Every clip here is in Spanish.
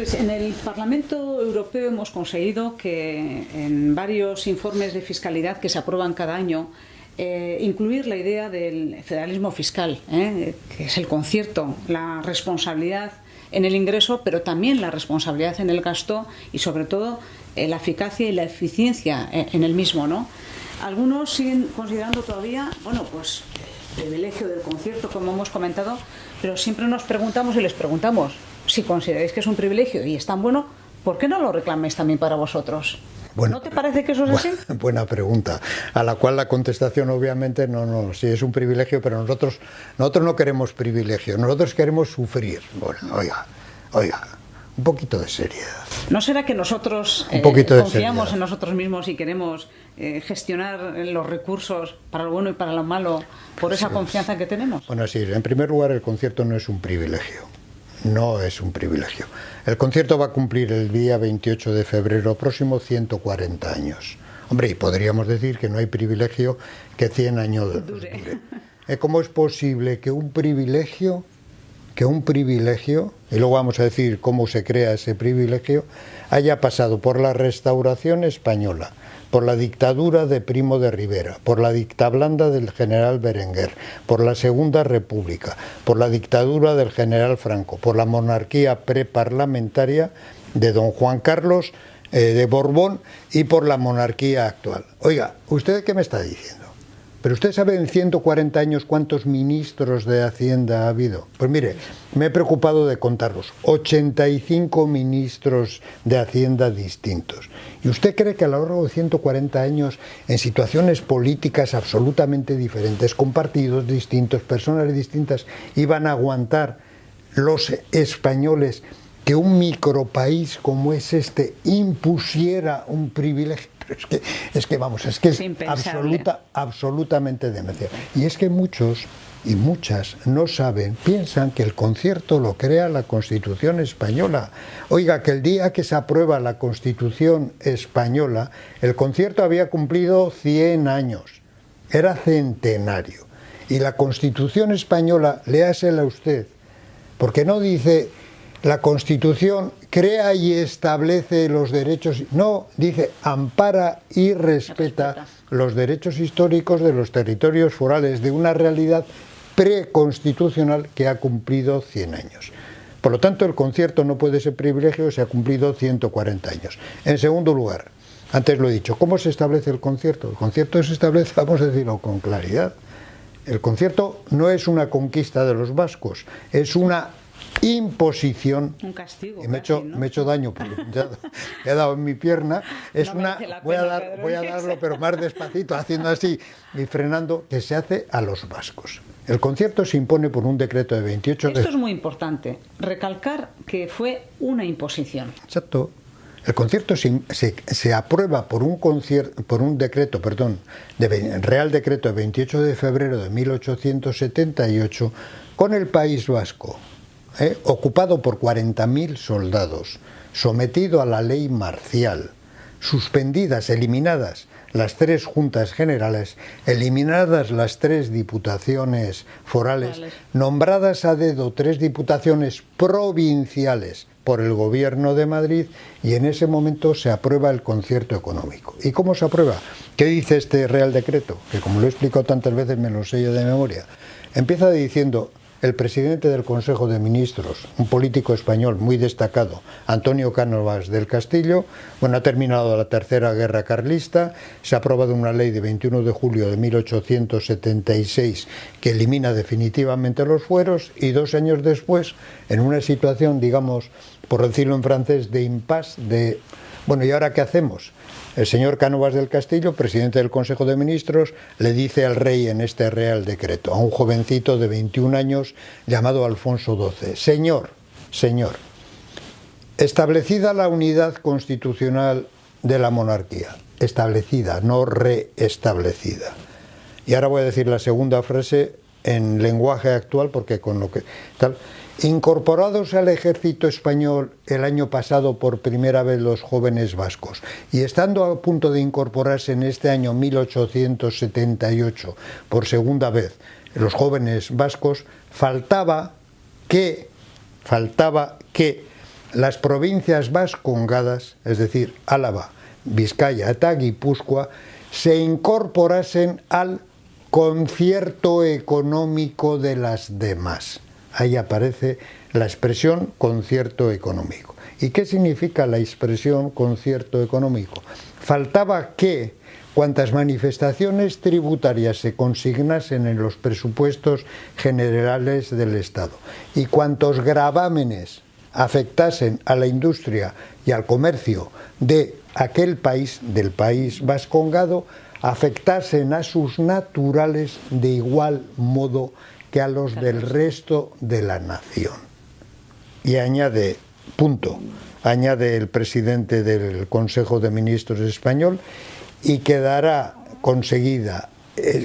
Pues en el Parlamento Europeo hemos conseguido que en varios informes de fiscalidad que se aprueban cada año incluir la idea del federalismo fiscal, que es el concierto, la responsabilidad en el ingreso, pero también la responsabilidad en el gasto y sobre todo la eficacia y la eficiencia en el mismo, ¿no? Algunos siguen considerando todavía, bueno, pues el privilegio del concierto, como hemos comentado, pero siempre nos preguntamos y les preguntamos, si consideráis que es un privilegio y es tan bueno, ¿por qué no lo reclamáis también para vosotros? ¿No te parece que eso es así? Buena pregunta, a la cual la contestación obviamente no, sí es un privilegio, pero nosotros no queremos privilegio, nosotros queremos sufrir. Bueno, oiga, un poquito de seriedad. ¿No será que nosotros confiamos en nosotros mismos y queremos gestionar los recursos para lo bueno y para lo malo por esa confianza que tenemos? Bueno, sí, en primer lugar el concierto no es un privilegio. No es un privilegio. El concierto va a cumplir el día 28 de febrero próximo 140 años. Hombre, y podríamos decir que no hay privilegio que 100 años dure. ¿Cómo es posible que un privilegio, y luego vamos a decir cómo se crea ese privilegio, haya pasado por la Restauración española, por la dictadura de Primo de Rivera, por la dictablanda del general Berenguer, por la Segunda República, por la dictadura del general Franco, por la monarquía preparlamentaria de don Juan Carlos de Borbón y por la monarquía actual? Oiga, ¿usted qué me está diciendo? ¿Pero usted sabe en 140 años cuántos ministros de Hacienda ha habido? Pues mire, me he preocupado de contarlos. 85 ministros de Hacienda distintos. ¿Y usted cree que a lo largo de 140 años, en situaciones políticas absolutamente diferentes, con partidos distintos, personas distintas, iban a aguantar los españoles que un micropaís como es este impusiera un privilegio? Es que es absolutamente demencia. Y es que muchos y muchas no saben, piensan que el concierto lo crea la Constitución española. Oiga, que el día que se aprueba la Constitución española, el concierto había cumplido 100 años, era centenario. Y la Constitución española, léasela usted, porque no dice la Constitución crea y establece los derechos, no, dice ampara y respeta los derechos históricos de los territorios forales de una realidad preconstitucional que ha cumplido 100 años. Por lo tanto, el concierto no puede ser privilegio, se ha cumplido 140 años. En segundo lugar, antes lo he dicho, ¿cómo se establece el concierto? El concierto se establece, vamos a decirlo con claridad, el concierto no es una conquista de los vascos, es una imposición. Un castigo. Y me he hecho daño porque he dado en mi pierna. Es no voy a darlo, pero más despacito, haciendo así y frenando, que se hace a los vascos. El concierto se impone por un decreto de 28 Esto es muy importante, recalcar que fue una imposición. Exacto. El concierto se aprueba por un decreto, Real Decreto de 28 de febrero de 1878 con el País Vasco. Ocupado por 40.000 soldados, sometido a la ley marcial, suspendidas, eliminadas las 3 juntas generales, eliminadas las 3 diputaciones forales, nombradas a dedo 3 diputaciones provinciales por el gobierno de Madrid, y en ese momento se aprueba el concierto económico. ¿Y cómo se aprueba? ¿Qué dice este Real Decreto? Que como lo he explicado tantas veces me lo sé yo de memoria. Empieza diciendo: el presidente del Consejo de Ministros, un político español muy destacado, Antonio Cánovas del Castillo, ha terminado la Tercera Guerra Carlista, se ha aprobado una ley de 21 de julio de 1876 que elimina definitivamente los fueros, y 2 años después, en una situación, digamos, por decirlo en francés, de impasse, ¿y ahora qué hacemos? El señor Cánovas del Castillo, presidente del Consejo de Ministros, le dice al rey en este Real Decreto, a un jovencito de 21 años llamado Alfonso XII, señor, establecida la unidad constitucional de la monarquía, establecida, no reestablecida. Y ahora voy a decir la segunda frase en lenguaje actual, porque con lo que tal. Incorporados al ejército español el año pasado por primera vez los jóvenes vascos, y estando a punto de incorporarse en este año 1878 por segunda vez los jóvenes vascos, faltaba que las provincias vascongadas, es decir, Álava, Vizcaya eta Guipúzcoa, se incorporasen al concierto económico de las demás. Ahí aparece la expresión concierto económico. ¿Y qué significa la expresión concierto económico? Faltaba que cuantas manifestaciones tributarias se consignasen en los presupuestos generales del Estado y cuantos gravámenes afectasen a la industria y al comercio de aquel país, del país vascongado, afectasen a sus naturales de igual modo que a los del resto de la nación. Y añade, añade el presidente del Consejo de Ministros español, y quedará conseguida,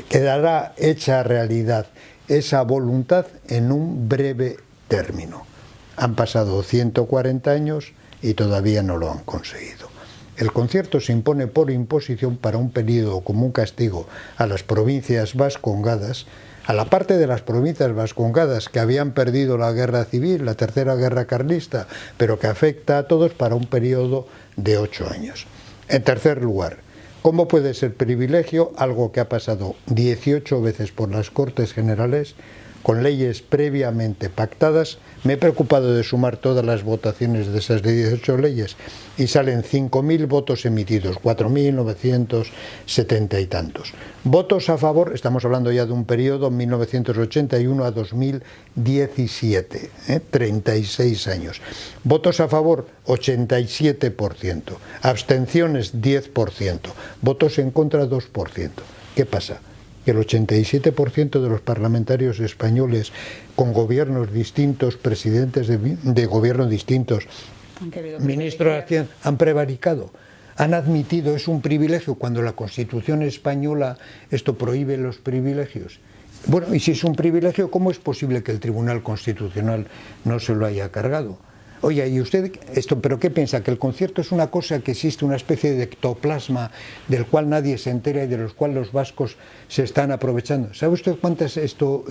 quedará hecha realidad esa voluntad en un breve término. Han pasado 140 años y todavía no lo han conseguido. El concierto se impone por imposición para un periodo como un castigo a las provincias vascongadas, a la parte de las provincias vascongadas que habían perdido la guerra civil, la tercera guerra carlista, pero que afecta a todos para un periodo de 8 años. En tercer lugar, ¿cómo puede ser privilegio algo que ha pasado 18 veces por las Cortes Generales, con leyes previamente pactadas? Me he preocupado de sumar todas las votaciones de esas 18 leyes y salen 5.000 votos emitidos, 4.970 y tantos. Votos a favor, estamos hablando ya de un periodo 1981 a 2017, 36 años. Votos a favor, 87%. Abstenciones, 10%. Votos en contra, 2%. ¿Qué pasa? Que el 87% de los parlamentarios españoles, con gobiernos distintos, presidentes de gobiernos distintos, ministros de Hacienda, han prevaricado, han admitido, es un privilegio, cuando la Constitución española esto prohíbe los privilegios. Bueno, y si es un privilegio, ¿cómo es posible que el Tribunal Constitucional no se lo haya cargado? Oye, ¿y usted esto, pero qué piensa? ¿Que el concierto es una cosa que existe, una especie de ectoplasma del cual nadie se entera y de los cuales los vascos se están aprovechando? ¿Sabe usted cuántas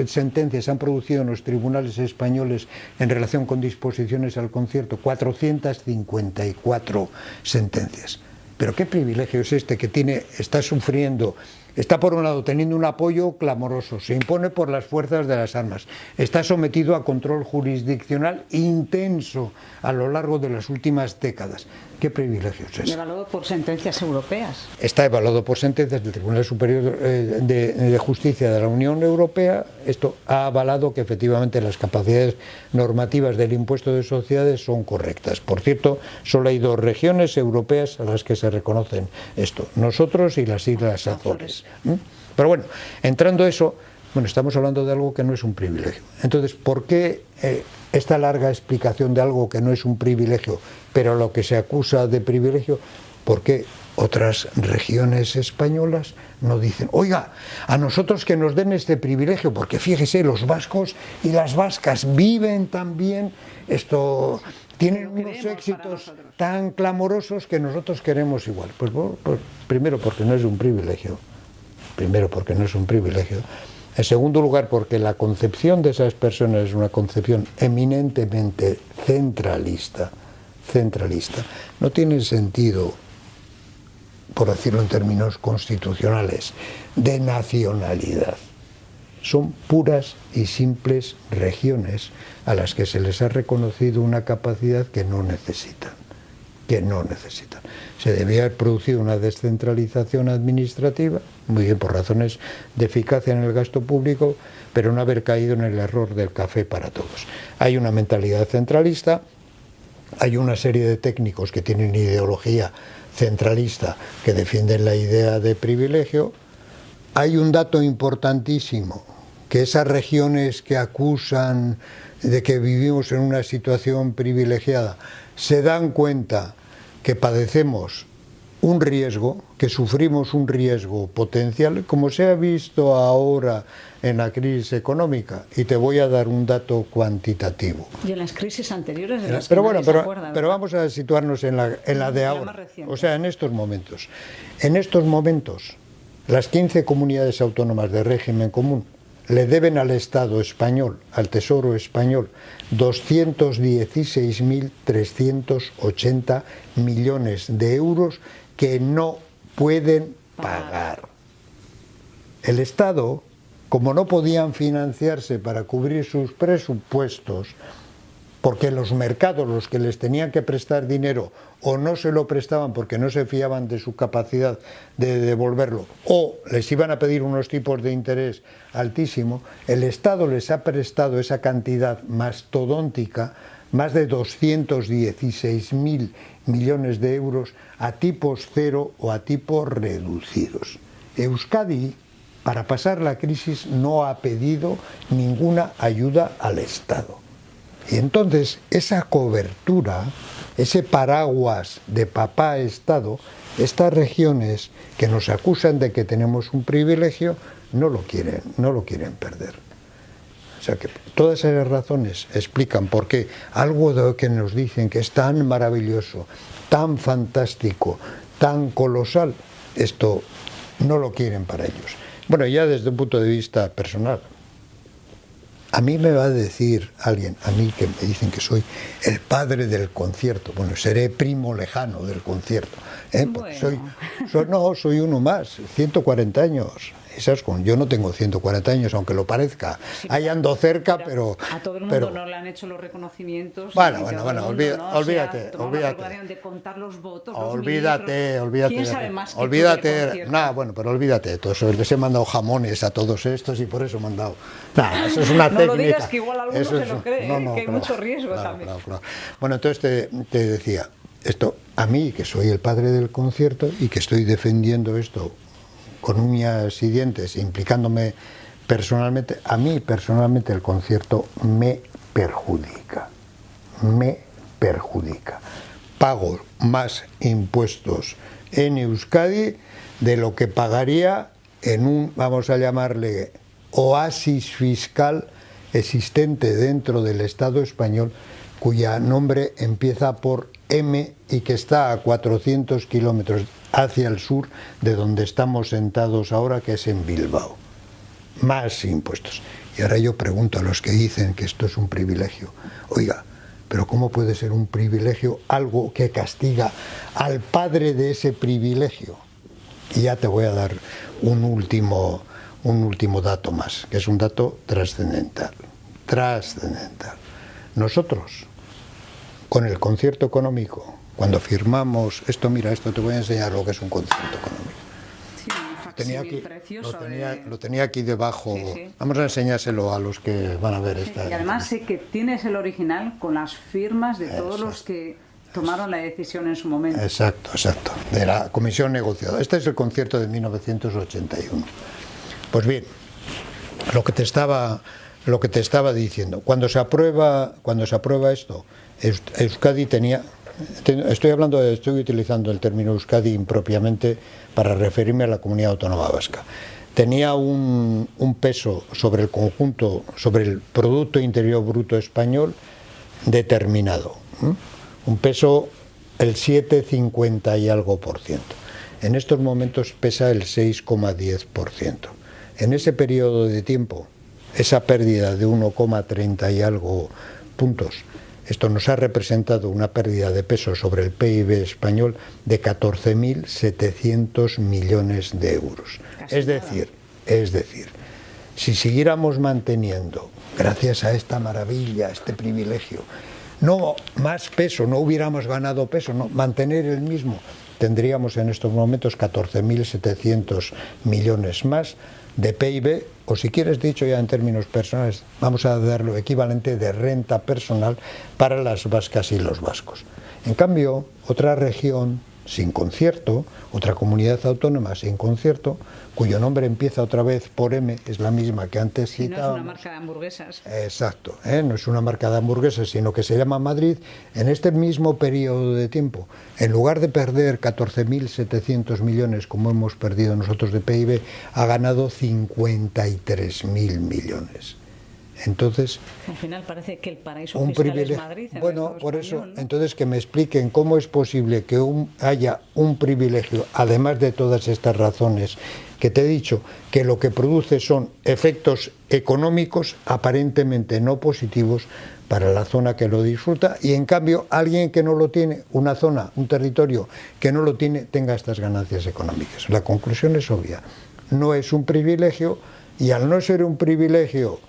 sentencias han producido en los tribunales españoles en relación con disposiciones al concierto? 454 sentencias. ¿Pero qué privilegio es este que está sufriendo? Está por un lado teniendo un apoyo clamoroso, se impone por las fuerzas de las armas, está sometido a control jurisdiccional intenso a lo largo de las últimas décadas. ¿Qué privilegio es ese? Evaluado por sentencias europeas. Está evaluado por sentencias del Tribunal Superior de Justicia de la Unión Europea. Esto ha avalado que efectivamente las capacidades normativas del impuesto de sociedades son correctas. Por cierto, solo hay 2 regiones europeas a las que se reconocen esto, nosotros y las Islas Azores. Pero bueno, entrando a eso, bueno, estamos hablando de algo que no es un privilegio. Entonces, ¿por qué esta larga explicación de algo que no es un privilegio, pero lo que se acusa de privilegio? ¿Por qué otras regiones españolas no dicen, oiga, a nosotros que nos den este privilegio? Porque fíjese, los vascos y las vascas viven también esto, tienen unos éxitos tan clamorosos que nosotros queremos igual. Pues primero porque no es un privilegio. En segundo lugar, porque la concepción de esas personas es una concepción eminentemente centralista. No tiene sentido, por decirlo en términos constitucionales, de nacionalidad. Son puras y simples regiones a las que se les ha reconocido una capacidad que no necesitan. Se debía haber producido una descentralización administrativa, muy bien, por razones de eficacia en el gasto público, pero no haber caído en el error del café para todos. Hay una mentalidad centralista, hay una serie de técnicos que tienen ideología centralista que defienden la idea de privilegio. Hay un dato importantísimo, que esas regiones que acusan de que vivimos en una situación privilegiada se dan cuenta que padecemos un riesgo, que sufrimos un riesgo potencial, como se ha visto ahora en la crisis económica. Y te voy a dar un dato cuantitativo. Y en las crisis anteriores de las pero que bueno, nadie se acuerda, pero vamos a situarnos en la de ahora. O sea, en estos momentos. En estos momentos, las 15 comunidades autónomas de régimen común le deben al Estado español, al Tesoro español, 216.380 millones de euros que no pueden pagar. El Estado, como no podían financiarse para cubrir sus presupuestos, porque los mercados, los que les tenían que prestar dinero, o no se lo prestaban porque no se fiaban de su capacidad de devolverlo, o les iban a pedir unos tipos de interés altísimos, el Estado les ha prestado esa cantidad mastodóntica, más de 216.000 millones de euros, a tipos cero o a tipos reducidos. Euskadi, para pasar la crisis, no ha pedido ninguna ayuda al Estado. Y entonces esa cobertura, ese paraguas de papá Estado, estas regiones que nos acusan de que tenemos un privilegio, no lo quieren perder. O sea que todas esas razones explican por qué algo de lo que nos dicen que es tan maravilloso, tan fantástico, tan colosal, esto no lo quieren para ellos. Bueno, ya desde un punto de vista personal, a mí me va a decir alguien, a mí que me dicen que soy el padre del concierto, bueno, seré primo lejano del concierto, porque bueno. soy uno más, 140 años. Yo no tengo 140 años, aunque lo parezca. Sí, ahí ando cerca, pero a todo el mundo no le han hecho los reconocimientos. Bueno, olvídate. De contar los votos, olvídate. ¿Quién sabe más que olvídate. Bueno, pero olvídate de todo eso. Les he mandado jamones a todos estos y por eso he mandado. Nada, eso es una técnica. No lo digas, que igual alguno se lo cree, que hay mucho riesgo también. Claro. Bueno, entonces te decía, esto, a mí, que soy el padre del concierto y que estoy defendiendo esto con uñas y dientes, implicándome personalmente, a mí personalmente el concierto me perjudica. Pago más impuestos en Euskadi de lo que pagaría en un, vamos a llamarle, oasis fiscal existente dentro del Estado español, cuya nombre empieza por M y que está a 400 kilómetros hacia el sur de donde estamos sentados ahora, que es en Bilbao. Más impuestos. Y ahora yo pregunto a los que dicen que esto es un privilegio, oiga, pero ¿cómo puede ser un privilegio algo que castiga al padre de ese privilegio? Y ya te voy a dar un último dato más, que es un dato trascendental. Nosotros, con el concierto económico, cuando firmamos esto, mira, esto te voy a enseñar lo que es un concierto económico. Lo tenía aquí debajo. Sí. Vamos a enseñárselo a los que van a ver esta. Y además sé que tienes el original con las firmas de todos los que tomaron la decisión en su momento. Exacto, de la comisión negociadora. Este es el concierto de 1981. Pues bien, lo que te estaba diciendo, cuando se aprueba esto, Euskadi tenía, estoy utilizando el término Euskadi impropiamente para referirme a la comunidad autónoma vasca. Tenía un peso sobre el conjunto, sobre el Producto Interior Bruto español determinado. Un peso, el 7,50 y algo por ciento. En estos momentos pesa el 6,10%. En ese periodo de tiempo, esa pérdida de 1,30 y algo puntos, esto nos ha representado una pérdida de peso sobre el PIB español de 14.700 millones de euros. Es decir, si siguiéramos manteniendo, gracias a esta maravilla, este privilegio, no más peso, no hubiéramos ganado peso, no, mantener el mismo, tendríamos en estos momentos 14.700 millones más de PIB, o si quieres dicho ya en términos personales, vamos a dar lo equivalente de renta personal para las vascas y los vascos. En cambio, otra región sin concierto, otra comunidad autónoma sin concierto, cuyo nombre empieza otra vez por M, es la misma que antes citábamos. No es una marca de hamburguesas. Exacto, no es una marca de hamburguesas, sino que se llama Madrid. En este mismo periodo de tiempo, en lugar de perder 14.700 millones, como hemos perdido nosotros de PIB, ha ganado 53.000 millones. Entonces, al final parece que el paraíso un fiscal privilegio. es Madrid. Bueno, por eso, español, ¿no? entonces que me expliquen cómo es posible que haya un privilegio, además de todas estas razones que te he dicho, que lo que produce son efectos económicos aparentemente no positivos para la zona que lo disfruta, y en cambio alguien que no lo tiene, una zona, un territorio que no lo tiene, tenga estas ganancias económicas. La conclusión es obvia, no es un privilegio, y al no ser un privilegio,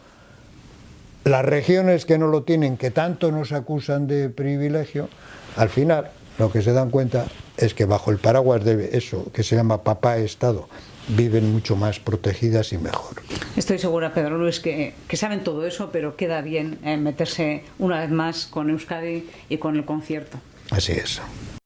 las regiones que no lo tienen, que tanto nos acusan de privilegio, al final lo que se dan cuenta es que bajo el paraguas de eso que se llama papá Estado, viven mucho más protegidas y mejor. Estoy segura, Pedro Luis, que saben todo eso, pero queda bien meterse una vez más con Euskadi y con el concierto. Así es.